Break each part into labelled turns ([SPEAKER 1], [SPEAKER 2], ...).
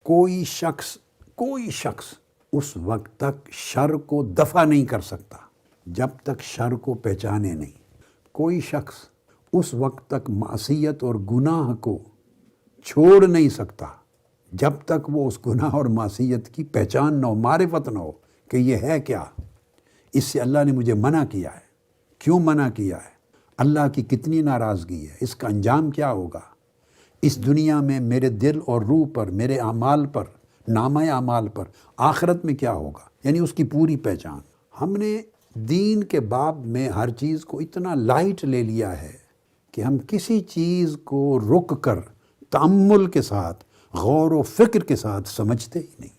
[SPEAKER 1] کوئی شخص اس وقت تک شر کو دفع نہیں کر سکتا جب تک شر کو پہچانے نہیں۔ کوئی شخص اس وقت تک معصیت اور گناہ کو چھوڑ نہیں سکتا جب تک وہ اس گناہ اور معصیت کی پہچان نہ ہو، معرفت نہ ہو کہ یہ ہے کیا، اس سے اللہ نے مجھے منع کیا ہے، کیوں منع کیا ہے، اللہ کی کتنی ناراضگی ہے، اس کا انجام کیا ہوگا، اس دنیا میں میرے دل اور روح پر، میرے اعمال پر، نامہ اعمال پر، آخرت میں کیا ہوگا، یعنی اس کی پوری پہچان۔ ہم نے دین کے باب میں ہر چیز کو اتنا لائٹ لے لیا ہے کہ ہم کسی چیز کو رک کر تأمل کے ساتھ، غور و فکر کے ساتھ سمجھتے ہی نہیں،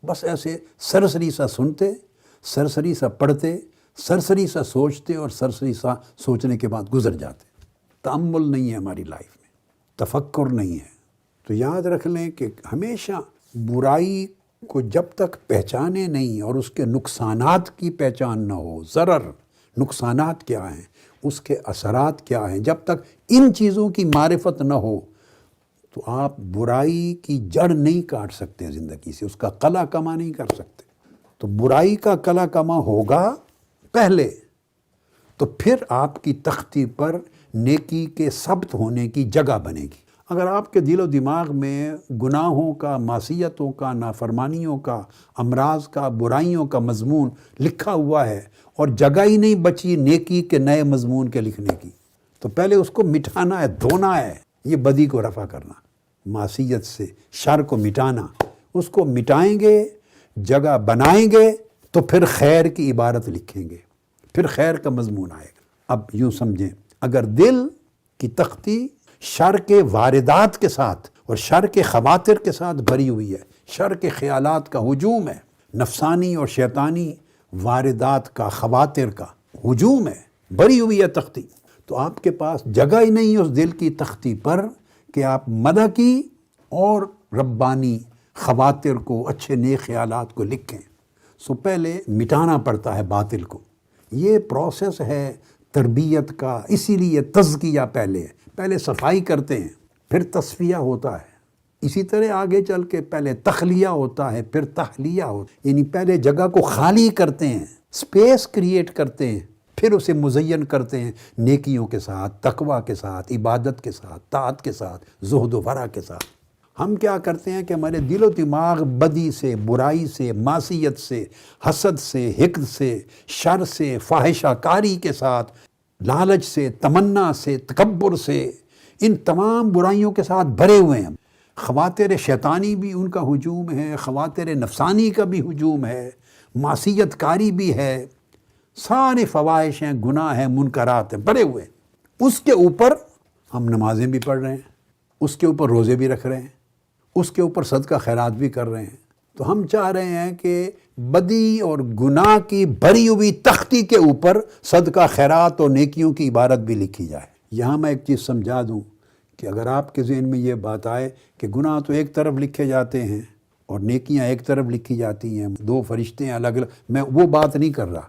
[SPEAKER 1] بس ایسے سرسری سا سنتے، سرسری سا پڑھتے، سرسری سا سوچتے اور سرسری سا سوچنے کے بعد گزر جاتے۔ تأمل نہیں ہے ہماری لائف میں، تفکر نہیں ہے۔ تو یاد رکھ لیں کہ ہمیشہ برائی کو جب تک پہچانے نہیں اور اس کے نقصانات کی پہچان نہ ہو، ضرر، نقصانات کیا ہیں، اس کے اثرات کیا ہیں، جب تک ان چیزوں کی معرفت نہ ہو تو آپ برائی کی جڑ نہیں کاٹ سکتے زندگی سے، اس کا قلع کما نہیں کر سکتے۔ تو برائی کا قلع کما ہوگا پہلے، تو پھر آپ کی تختی پر نیکی کے ثبت ہونے کی جگہ بنے گی۔ اگر آپ کے دل و دماغ میں گناہوں کا، معصیتوں کا، نافرمانیوں کا، امراض کا، برائیوں کا مضمون لکھا ہوا ہے اور جگہ ہی نہیں بچی نیکی کے نئے مضمون کے لکھنے کی، تو پہلے اس کو مٹانا ہے، دھونا ہے۔ یہ بدی کو رفع کرنا، معصیت سے شر کو مٹانا، اس کو مٹائیں گے، جگہ بنائیں گے تو پھر خیر کی عبارت لکھیں گے، پھر خیر کا مضمون آئے گا۔ اب یوں سمجھیں، اگر دل کی تختی شر کے واردات کے ساتھ اور شر کے خواطر کے ساتھ بھری ہوئی ہے، شر کے خیالات کا ہجوم ہے، نفسانی اور شیطانی واردات کا، خواطر کا ہجوم ہے، بھری ہوئی ہے تختی، تو آپ کے پاس جگہ ہی نہیں اس دل کی تختی پر کہ آپ ملکی اور ربانی خواطر کو، اچھے نیک خیالات کو لکھیں۔ سو پہلے مٹانا پڑتا ہے باطل کو، یہ پروسیس ہے تربیت کا، اسی لیے تزکیہ پہلے صفائی کرتے ہیں، پھر تصفیہ ہوتا ہے۔ اسی طرح آگے چل کے پہلے تخلیہ ہوتا ہے، پھر تحلیہ ہوتا ہے، یعنی پہلے جگہ کو خالی کرتے ہیں، سپیس کریٹ کرتے ہیں، پھر اسے مزین کرتے ہیں نیکیوں کے ساتھ، تقوی کے ساتھ، عبادت کے ساتھ، طاعت کے ساتھ، زہد و ورع کے ساتھ۔ ہم کیا کرتے ہیں کہ ہمارے دل و دماغ بدی سے، برائی سے، معصیت سے، حسد سے، حقد سے، شر سے، فاحشہ کاری کے ساتھ، لالچ سے، تمنا سے، تکبر سے، ان تمام برائیوں کے ساتھ بھرے ہوئے ہیں۔ خواطر شیطانی بھی ان کا ہجوم ہے، خواطر نفسانی کا بھی ہجوم ہے، معصیت کاری بھی ہے، سارے فواحش ہیں، گناہ ہیں، منکرات ہیں، بھرے ہوئے۔ اس کے اوپر ہم نمازیں بھی پڑھ رہے ہیں، اس کے اوپر روزے بھی رکھ رہے ہیں، اس کے اوپر صدقہ خیرات بھی کر رہے ہیں۔ تو ہم چاہ رہے ہیں کہ بدی اور گناہ کی بھری ہوئی تختی کے اوپر صدقہ خیرات اور نیکیوں کی عبارت بھی لکھی جائے۔ یہاں میں ایک چیز سمجھا دوں کہ اگر آپ کے ذہن میں یہ بات آئے کہ گناہ تو ایک طرف لکھے جاتے ہیں اور نیکیاں ایک طرف لکھی جاتی ہیں، دو فرشتے ہیں الگ الگ، میں وہ بات نہیں کر رہا،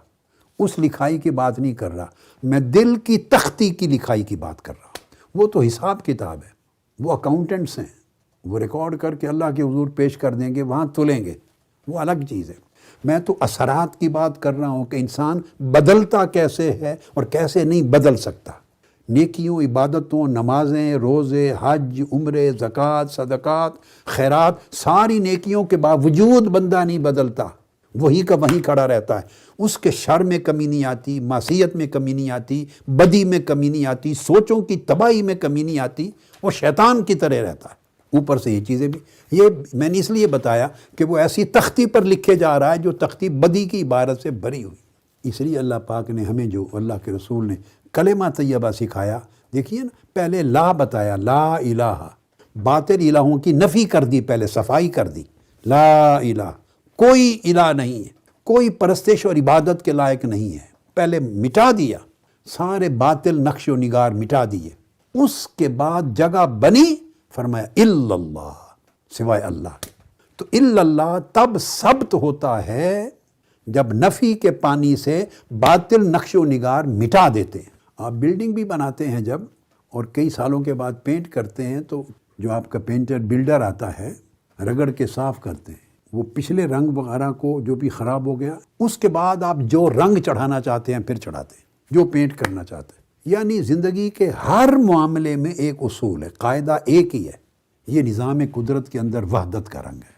[SPEAKER 1] اس لکھائی کی بات نہیں کر رہا، میں دل کی تختی کی لکھائی کی بات کر رہا ہوں۔ وہ تو حساب کتاب ہے، وہ اکاؤنٹنٹس ہیں، وہ ریکارڈ کر کے اللہ کے حضور پیش کر دیں گے، وہاں تلیں گے، وہ الگ چیز ہے۔ میں تو اثرات کی بات کر رہا ہوں کہ انسان بدلتا کیسے ہے اور کیسے نہیں بدل سکتا۔ نیکیوں، عبادتوں، نمازیں، روزے، حج، عمرے، زکوٰۃ، صدقات، خیرات، ساری نیکیوں کے باوجود بندہ نہیں بدلتا، وہی کا وہیں کھڑا رہتا ہے۔ اس کے شر میں کمی نہیں آتی، معصیت میں کمی نہیں آتی، بدی میں کمی نہیں آتی، سوچوں کی تباہی میں کمی نہیں آتی، وہ شیطان کی طرح رہتا ہے۔ اوپر سے یہ چیزیں بھی، یہ میں نے اس لیے بتایا کہ وہ ایسی تختی پر لکھے جا رہا ہے جو تختی بدی کی عبارت سے بھری ہوئی۔ اس لیے اللہ پاک نے ہمیں، جو اللہ کے رسول نے کلمہ طیبہ سکھایا، دیکھیے نا، پہلے لا بتایا، لا الہ، باطل الہوں کی نفی کر دی، پہلے صفائی کر دی، لا الہ، کوئی الہ نہیں ہے، کوئی پرستش اور عبادت کے لائق نہیں ہے، پہلے مٹا دیا، سارے باطل نقش و نگار مٹا دیے۔ اس کے بعد جگہ بنی، فرمایا الا اللہ، سوائے اللہ کے۔ تو الا اللہ تب ثبت ہوتا ہے جب نفی کے پانی سے باطل نقش و نگار مٹا دیتے ہیں۔ آپ بلڈنگ بھی بناتے ہیں جب، اور کئی سالوں کے بعد پینٹ کرتے ہیں، تو جو آپ کا پینٹر بلڈر آتا ہے، رگڑ کے صاف کرتے ہیں، وہ پچھلے رنگ وغیرہ کو جو بھی خراب ہو گیا، اس کے بعد آپ جو رنگ چڑھانا چاہتے ہیں پھر چڑھاتے ہیں، جو پینٹ کرنا چاہتے ہیں۔ یعنی زندگی کے ہر معاملے میں ایک اصول ہے، قاعدہ ایک ہی ہے، یہ نظام قدرت کے اندر وحدت کا رنگ ہے۔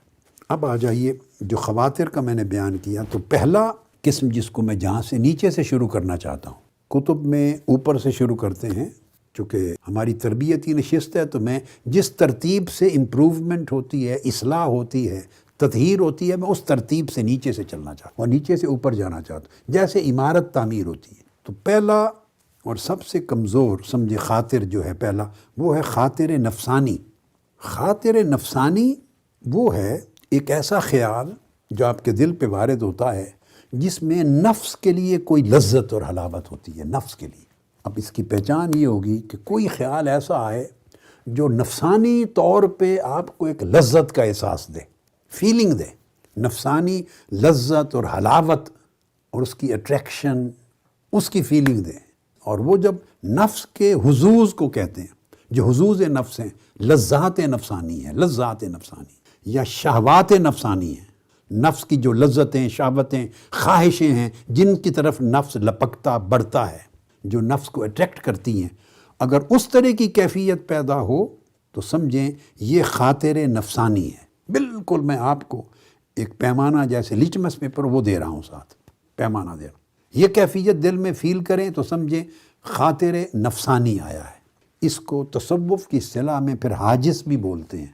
[SPEAKER 1] اب آ جائیے جو خواطر کا میں نے بیان کیا، تو پہلا قسم جس کو میں جہاں سے نیچے سے شروع کرنا چاہتا ہوں، کتب میں اوپر سے شروع کرتے ہیں، چونکہ ہماری تربیتی نشست ہے تو میں جس ترتیب سے امپروومنٹ ہوتی ہے، اصلاح ہوتی ہے، تطہیر ہوتی ہے، میں اس ترتیب سے نیچے سے چلنا چاہتا ہوں اور نیچے سے اوپر جانا چاہتا ہوں، جیسے عمارت تعمیر ہوتی ہے۔ تو پہلا اور سب سے کمزور سمجھے خاطر جو ہے پہلا، وہ ہے خاطر نفسانی۔ خاطر نفسانی وہ ہے ایک ایسا خیال جو آپ کے دل پہ وارد ہوتا ہے جس میں نفس کے لیے کوئی لذت اور حلاوت ہوتی ہے، نفس کے لیے۔ اب اس کی پہچان یہ ہوگی کہ کوئی خیال ایسا آئے جو نفسانی طور پہ آپ کو ایک لذت کا احساس دے، فیلنگ دے، نفسانی لذت اور حلاوت اور اس کی اٹریکشن، اس کی فیلنگ دے۔ اور وہ جب نفس کے حظوظ کو کہتے ہیں، جو حظوظ نفس ہیں، لذات نفسانی ہیں، لذات نفسانی یا شہوات نفسانی ہیں، نفس کی جو لذتیں، شہوتیں، خواہشیں ہیں جن کی طرف نفس لپکتا بڑھتا ہے، جو نفس کو اٹریکٹ کرتی ہیں، اگر اس طرح کی کیفیت پیدا ہو تو سمجھیں یہ خاطر نفسانی ہے۔ بالکل میں آپ کو ایک پیمانہ جیسے لچمس پیپر وہ دے رہا ہوں، ساتھ پیمانہ دے رہا ہوں، یہ کیفیت دل میں فیل کریں تو سمجھیں خاطر نفسانی آیا ہے۔ اس کو تصوف کی اصطلاح میں پھر حاجس بھی بولتے ہیں،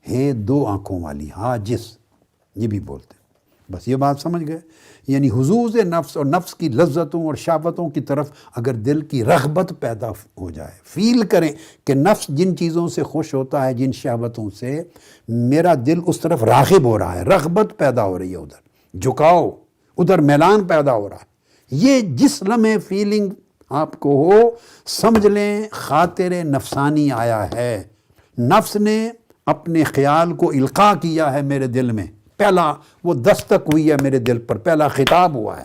[SPEAKER 1] ہے دو آنکھوں والی، حاجس یہ بھی بولتے ہیں۔ بس یہ بات سمجھ گئے، یعنی حظوظ نفس اور نفس کی لذتوں اور شہوتوں کی طرف اگر دل کی رغبت پیدا ہو جائے، فیل کریں کہ نفس جن چیزوں سے خوش ہوتا ہے، جن شہوتوں سے، میرا دل اس طرف راغب ہو رہا ہے، رغبت پیدا ہو رہی ہے، ادھر جھکاؤ، ادھر میلان پیدا ہو رہا ہے، یہ جس لمحے فیلنگ آپ کو ہو، سمجھ لیں خاطر نفسانی آیا ہے، نفس نے اپنے خیال کو القاء کیا ہے میرے دل میں، پہلا وہ دستک ہوئی ہے میرے دل پر، پہلا خطاب ہوا ہے۔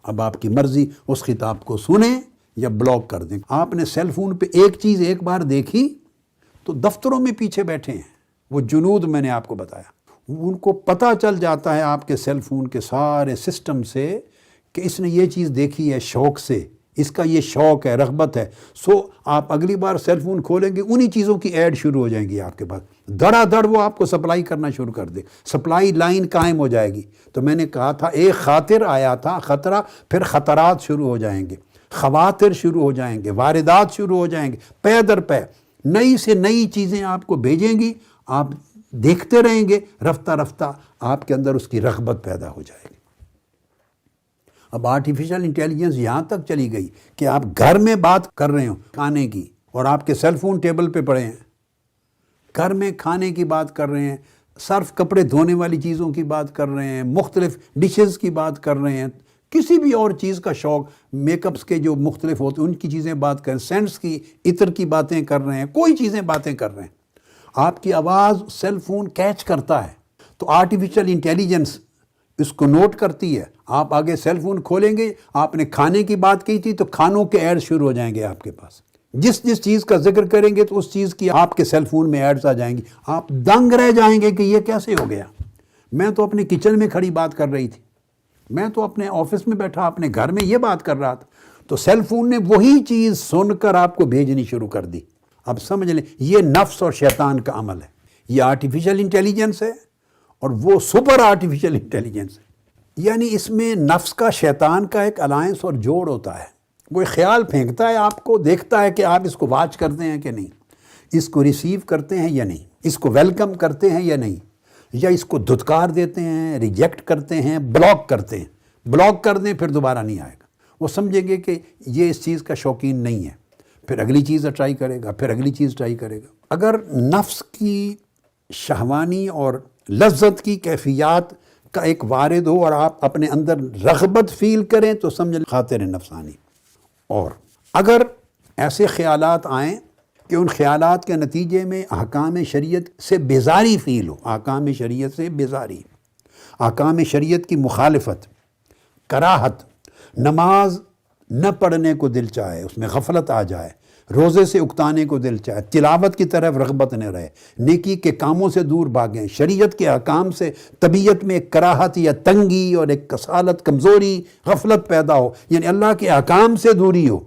[SPEAKER 1] اب آپ کی مرضی اس خطاب کو سنیں یا بلاک کر دیں۔ آپ نے سیل فون پہ ایک چیز ایک بار دیکھی تو دفتروں میں پیچھے بیٹھے ہیں وہ جنود، میں نے آپ کو بتایا، ان کو پتہ چل جاتا ہے آپ کے سیل فون کے سارے سسٹم سے کہ اس نے یہ چیز دیکھی ہے شوق سے، اس کا یہ شوق ہے، رغبت ہے، سو آپ اگلی بار سیل فون کھولیں گے انہی چیزوں کی ایڈ شروع ہو جائیں گی آپ کے پاس، دڑا دڑ وہ آپ کو سپلائی کرنا شروع کر دے، سپلائی لائن قائم ہو جائے گی۔ تو میں نے کہا تھا ایک خاطر آیا تھا، خطرہ، پھر خطرات شروع ہو جائیں گے، خواطر شروع ہو جائیں گے، واردات شروع ہو جائیں گے، پے در پے نئی سے نئی چیزیں آپ کو بھیجیں گی، آپ دیکھتے رہیں گے، رفتہ رفتہ آپ کے اندر اس کی رغبت پیدا ہو جائے گی۔ اب آرٹیفیشل انٹیلیجنس یہاں تک چلی گئی کہ آپ گھر میں بات کر رہے ہو کھانے کی اور آپ کے سیل فون ٹیبل پہ پڑے ہیں، گھر میں کھانے کی بات کر رہے ہیں، صرف کپڑے دھونے والی چیزوں کی بات کر رہے ہیں، مختلف ڈشز کی بات کر رہے ہیں، کسی بھی اور چیز کا شوق، میک اپس کے جو مختلف ہوتے ہیں ان کی چیزیں بات کر رہے ہیں، سینٹس کی، عطر کی باتیں کر رہے ہیں، کوئی چیزیں باتیں کر رہے ہیں، آپ کی آواز سیل فون کیچ کرتا ہے، تو آرٹیفیشل انٹیلیجنس اس کو نوٹ کرتی ہے۔ آپ آگے سیل فون کھولیں گے، آپ نے کھانے کی بات کی تھی تو کھانوں کے ایڈ شروع ہو جائیں گے آپ کے پاس، جس چیز کا ذکر کریں گے تو اس چیز کی آپ کے سیل فون میں ایڈز آ جائیں گی، آپ دنگ رہ جائیں گے کہ یہ کیسے ہو گیا۔ میں تو اپنے کچن میں کھڑی بات کر رہی تھی، میں تو اپنے آفس میں بیٹھا اپنے گھر میں یہ بات کر رہا تھا، تو سیل فون نے وہی چیز سن کر آپ کو بھیجنی شروع کر دی۔ اب سمجھ لیں یہ نفس اور شیطان کا عمل ہے، یہ آرٹیفیشل انٹیلیجنس ہے اور وہ سپر آرٹیفیشل انٹیلیجنس ہے، یعنی اس میں نفس کا شیطان کا ایک الائنس اور جوڑ ہوتا ہے، وہ ایک خیال پھینکتا ہے آپ کو، دیکھتا ہے کہ آپ اس کو واچ کرتے ہیں کہ نہیں، اس کو ریسیو کرتے ہیں یا نہیں، اس کو ویلکم کرتے ہیں یا نہیں، یا اس کو دھتکار دیتے ہیں، ریجیکٹ کرتے ہیں، بلاک کرتے ہیں، بلاک کر دیں پھر دوبارہ نہیں آئے گا، وہ سمجھیں گے کہ یہ اس چیز کا شوقین نہیں ہے، پھر اگلی چیز ٹرائی کرے گا، پھر اگلی چیز ٹرائی کرے گا۔ اگر نفس کی شہوانی اور لذت کی کیفیات کا ایک وارد ہو اور آپ اپنے اندر رغبت فیل کریں تو سمجھ خاطر نفسانی۔ اور اگر ایسے خیالات آئیں کہ ان خیالات کے نتیجے میں احکام شریعت سے بیزاری فیل ہو، احکام شریعت سے بیزاری، احکام شریعت کی مخالفت، کراہت، نماز نہ پڑھنے کو دل چاہے، اس میں غفلت آ جائے، روزے سے اکتانے کو دل چاہے، تلاوت کی طرف رغبت نہ رہے، نیکی کے کاموں سے دور بھاگیں، شریعت کے احکام سے طبیعت میں ایک کراہت یا تنگی اور ایک کسالت، کمزوری، غفلت پیدا ہو، یعنی اللہ کے احکام سے دوری ہو،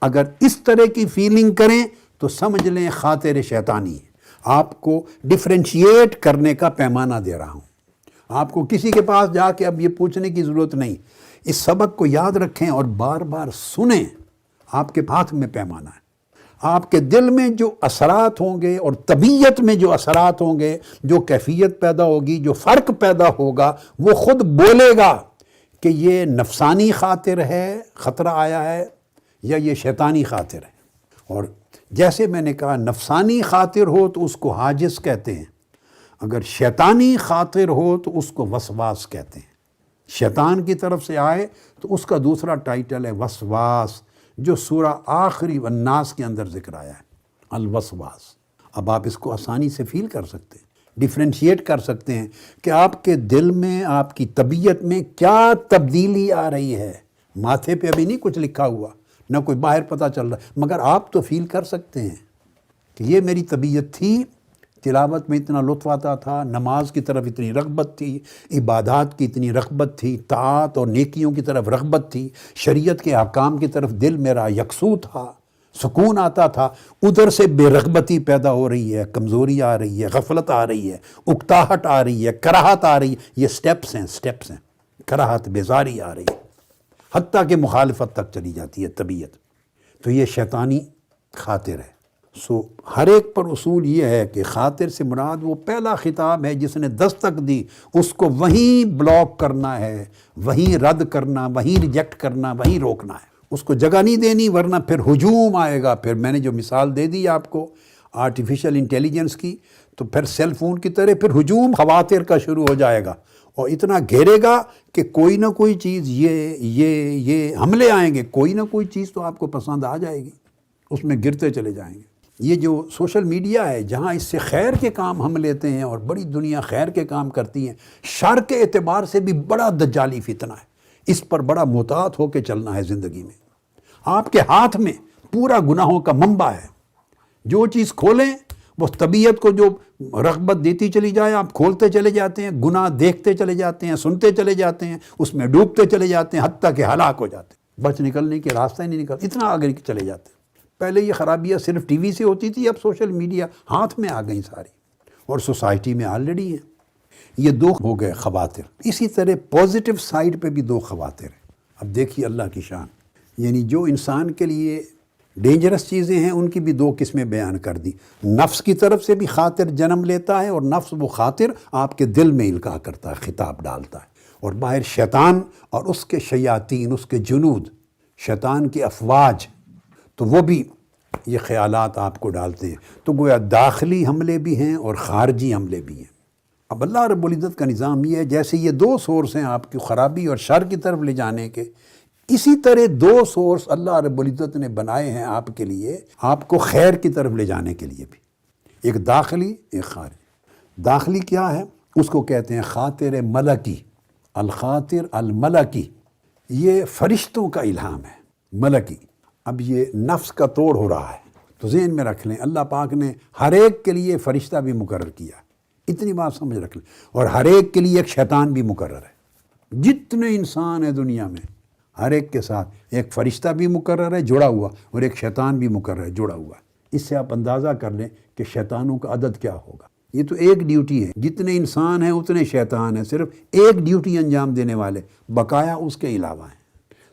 [SPEAKER 1] اگر اس طرح کی فیلنگ کریں تو سمجھ لیں خاطر شیطانی ہے۔ آپ کو ڈفرینشیٹ کرنے کا پیمانہ دے رہا ہوں، آپ کو کسی کے پاس جا کے اب یہ پوچھنے کی ضرورت نہیں، اس سبق کو یاد رکھیں اور بار بار سنیں۔ آپ کے ہاتھ میں پیمانہ ہے، آپ کے دل میں جو اثرات ہوں گے اور طبیعت میں جو اثرات ہوں گے، جو کیفیت پیدا ہوگی، جو فرق پیدا ہوگا، وہ خود بولے گا کہ یہ نفسانی خاطر ہے، خطرہ آیا ہے، یا یہ شیطانی خاطر ہے۔ اور جیسے میں نے کہا نفسانی خاطر ہو تو اس کو حاجز کہتے ہیں، اگر شیطانی خاطر ہو تو اس کو وسواس کہتے ہیں۔ شیطان کی طرف سے آئے تو اس کا دوسرا ٹائٹل ہے وسواس، جو سورہ آخری والناس کے اندر ذکر آیا ہے، الوسواس۔ اب آپ اس کو آسانی سے فیل کر سکتے ہیں، ڈیفرینشیٹ کر سکتے ہیں کہ آپ کے دل میں، آپ کی طبیعت میں کیا تبدیلی آ رہی ہے۔ ماتھے پہ ابھی نہیں کچھ لکھا ہوا، نہ کوئی باہر پتہ چل رہا ہے، مگر آپ تو فیل کر سکتے ہیں کہ یہ میری طبیعت تھی، تلاوت میں اتنا لطف آتا تھا، نماز کی طرف اتنی رغبت تھی، عبادات کی اتنی رغبت تھی، طاعت اور نیکیوں کی طرف رغبت تھی، شریعت کے احکام کی طرف دل میرا یکسو تھا، سکون آتا تھا، ادھر سے بے رغبتی پیدا ہو رہی ہے، کمزوری آ رہی ہے، غفلت آ رہی ہے، اکتاہٹ آ رہی ہے، کراہت آ رہی ہے۔ یہ سٹیپس ہیں، کراہت، بیزاری آ رہی ہے، حتیٰ کہ مخالفت تک چلی جاتی ہے طبیعت۔ تو یہ شیطانی خاطر ہے۔ ہر ایک پر اصول یہ ہے کہ خاطر سے مراد وہ پہلا خطاب ہے جس نے دستک دی، اس کو وہیں بلاک کرنا ہے، وہیں رد کرنا، وہیں ریجیکٹ کرنا، وہیں روکنا ہے، اس کو جگہ نہیں دینی، ورنہ پھر ہجوم آئے گا۔ پھر میں نے جو مثال دے دی آپ کو آرٹیفیشل انٹیلیجنس کی، تو پھر سیل فون کی طرح پھر ہجوم خواطر کا شروع ہو جائے گا، اور اتنا گھیرے گا کہ کوئی نہ کوئی چیز، یہ حملے آئیں گے، کوئی نہ کوئی چیز تو آپ کو پسند آ جائے گی، اس میں گرتے چلے جائیں گے۔ یہ جو سوشل میڈیا ہے، جہاں اس سے خیر کے کام ہم لیتے ہیں اور بڑی دنیا خیر کے کام کرتی ہیں، شر کے اعتبار سے بھی بڑا دجالی فتنہ ہے، اس پر بڑا محتاط ہو کے چلنا ہے زندگی میں۔ آپ کے ہاتھ میں پورا گناہوں کا منبع ہے، جو چیز کھولیں وہ طبیعت کو جو رغبت دیتی چلی جائے، آپ کھولتے چلے جاتے ہیں، گناہ دیکھتے چلے جاتے ہیں، سنتے چلے جاتے ہیں، اس میں ڈوبتے چلے جاتے ہیں، حتیٰ کہ ہلاک ہو جاتے ہیں، بچ نکلنے کے راستہ ہی نہیں نکلتا، اتنا آگے چلے جاتے ہیں۔ پہلے یہ خرابیاں صرف ٹی وی سے ہوتی تھی، اب سوشل میڈیا ہاتھ میں آ گئی ساری، اور سوسائٹی میں آلریڈی ہیں۔ یہ دو ہو گئے خواطر۔ اسی طرح پازیٹیو سائیڈ پہ بھی دو خواطر ہیں۔ اب دیکھیے اللہ کی شان، یعنی جو انسان کے لیے ڈینجرس چیزیں ہیں ان کی بھی دو قسمیں بیان کر دی۔ نفس کی طرف سے بھی خاطر جنم لیتا ہے، اور نفس وہ خاطر آپ کے دل میں القاء کرتا ہے، خطاب ڈالتا ہے، اور باہر شیطان اور اس کے شیاطین، اس کے جنود، شیطان کی افواج، تو وہ بھی یہ خیالات آپ کو ڈالتے ہیں۔ تو گویا داخلی حملے بھی ہیں اور خارجی حملے بھی ہیں۔ اب اللہ رب العزت کا نظام یہ ہے، جیسے یہ دو سورس ہیں آپ کی خرابی اور شر کی طرف لے جانے کے، اسی طرح دو سورس اللہ رب العزت نے بنائے ہیں آپ کے لیے، آپ کو خیر کی طرف لے جانے کے لیے بھی، ایک داخلی، ایک خارجی۔ داخلی کیا ہے؟ اس کو کہتے ہیں خاطر ملکی، الخاطر الملکی، یہ فرشتوں کا الہام ہے، ملکی۔ اب یہ نفس کا توڑ ہو رہا ہے، تو ذہن میں رکھ لیں اللہ پاک نے ہر ایک کے لیے فرشتہ بھی مقرر کیا، اتنی بات سمجھ رکھ لیں، اور ہر ایک کے لیے ایک شیطان بھی مقرر ہے۔ جتنے انسان ہیں دنیا میں، ہر ایک کے ساتھ ایک فرشتہ بھی مقرر ہے جڑا ہوا، اور ایک شیطان بھی مقرر ہے جڑا ہوا۔ اس سے آپ اندازہ کر لیں کہ شیطانوں کا عدد کیا ہوگا۔ یہ تو ایک ڈیوٹی ہے، جتنے انسان ہیں اتنے شیطان ہیں، صرف ایک ڈیوٹی انجام دینے والے، بقایا اس کے علاوہ ہیں۔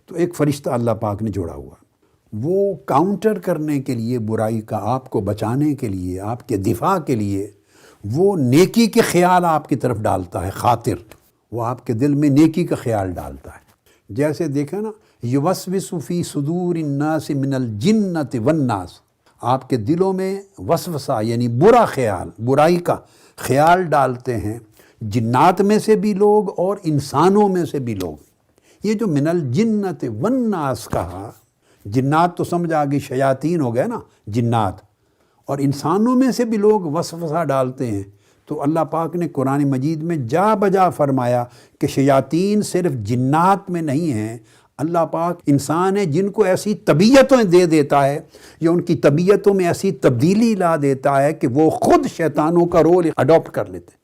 [SPEAKER 1] تو ایک فرشتہ اللہ پاک نے جوڑا ہوا، وہ کاؤنٹر کرنے کے لیے، برائی کا آپ کو بچانے کے لیے، آپ کے دفاع کے لیے، وہ نیکی کے خیال آپ کی طرف ڈالتا ہے، خاطر، وہ آپ کے دل میں نیکی کا خیال ڈالتا ہے۔ جیسے دیکھیں نا، یوسوس فی صدور الناس من الجنۃ والناس، آپ کے دلوں میں وسوسہ یعنی برا خیال، برائی کا خیال ڈالتے ہیں جنات میں سے بھی لوگ اور انسانوں میں سے بھی لوگ۔ یہ جو من الجنۃ والناس کہا، جنات تو سمجھ آ گئی، شیاطین ہو گئے نا جنات، اور انسانوں میں سے بھی لوگ وسوسہ ڈالتے ہیں۔ تو اللہ پاک نے قرآن مجید میں جا بجا فرمایا کہ شیاطین صرف جنات میں نہیں ہیں، اللہ پاک انسان ہے جن کو ایسی طبیعتیں دے دیتا ہے یا ان کی طبیعتوں میں ایسی تبدیلی لا دیتا ہے کہ وہ خود شیطانوں کا رول اڈاپٹ کر لیتے ہیں۔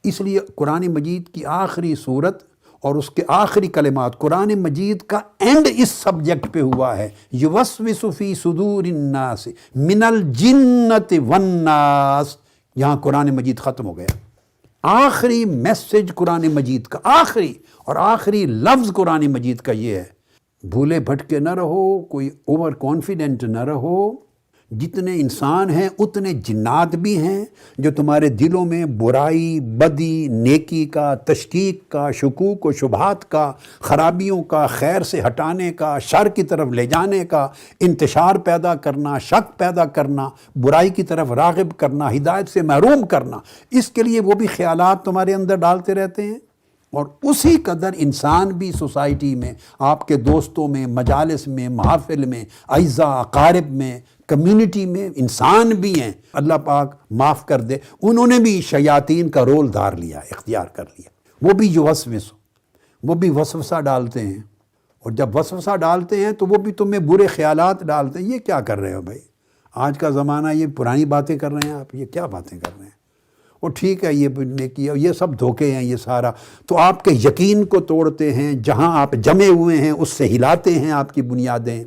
[SPEAKER 1] اس لیے قرآن مجید کی آخری صورت اور اس کے آخری کلمات، قرآن مجید کا اینڈ اس سبجیکٹ پہ ہوا ہے، یوسوس فی صدور الناس من الجنۃ والناس، یہاں قرآن مجید ختم ہو گیا۔ آخری میسج قرآن مجید کا، آخری اور آخری لفظ قرآن مجید کا یہ ہے، بھولے بھٹکے نہ رہو، کوئی اوور کانفیڈنٹ نہ رہو، جتنے انسان ہیں اتنے جنات بھی ہیں جو تمہارے دلوں میں برائی، بدی، نیکی کا، تشکیک کا، شکوک و شبہات کا، خرابیوں کا، خیر سے ہٹانے کا، شر کی طرف لے جانے کا، انتشار پیدا کرنا، شک پیدا کرنا، برائی کی طرف راغب کرنا، ہدایت سے محروم کرنا، اس کے لیے وہ بھی خیالات تمہارے اندر ڈالتے رہتے ہیں۔ اور اسی قدر انسان بھی سوسائٹی میں، آپ کے دوستوں میں، مجالس میں، محافل میں، اعزاء اقارب میں، کمیونٹی میں انسان بھی ہیں، اللہ پاک معاف کر دے، انہوں نے بھی شیاطین کا رول دھار لیا، اختیار کر لیا، وہ بھی یوسوس، وہ بھی وسوسہ ڈالتے ہیں، اور جب وسوسہ ڈالتے ہیں تو وہ بھی تمہیں برے خیالات ڈالتے ہیں۔ یہ کیا کر رہے ہو بھائی؟ آج کا زمانہ، یہ پرانی باتیں کر رہے ہیں آپ، یہ کیا باتیں کر رہے ہیں؟ اور ٹھیک ہے، یہ نے کیا، یہ سب دھوکے ہیں، یہ سارا تو آپ کے یقین کو توڑتے ہیں، جہاں آپ جمے ہوئے ہیں اس سے ہلاتے ہیں آپ کی بنیادیں،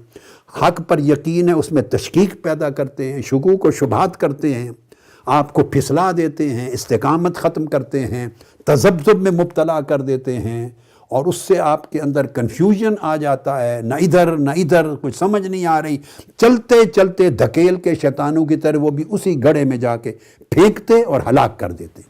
[SPEAKER 1] حق پر یقین ہے اس میں تشکیک پیدا کرتے ہیں، شکوک و شبہات کرتے ہیں، آپ کو پھسلا دیتے ہیں، استقامت ختم کرتے ہیں، تذبذب میں مبتلا کر دیتے ہیں، اور اس سے آپ کے اندر کنفیوژن آ جاتا ہے، نہ ادھر نہ ادھر، کچھ سمجھ نہیں آ رہی، چلتے چلتے دھکیل کے شیطانوں کی طرح وہ بھی اسی گڑھے میں جا کے پھینکتے اور ہلاک کر دیتے۔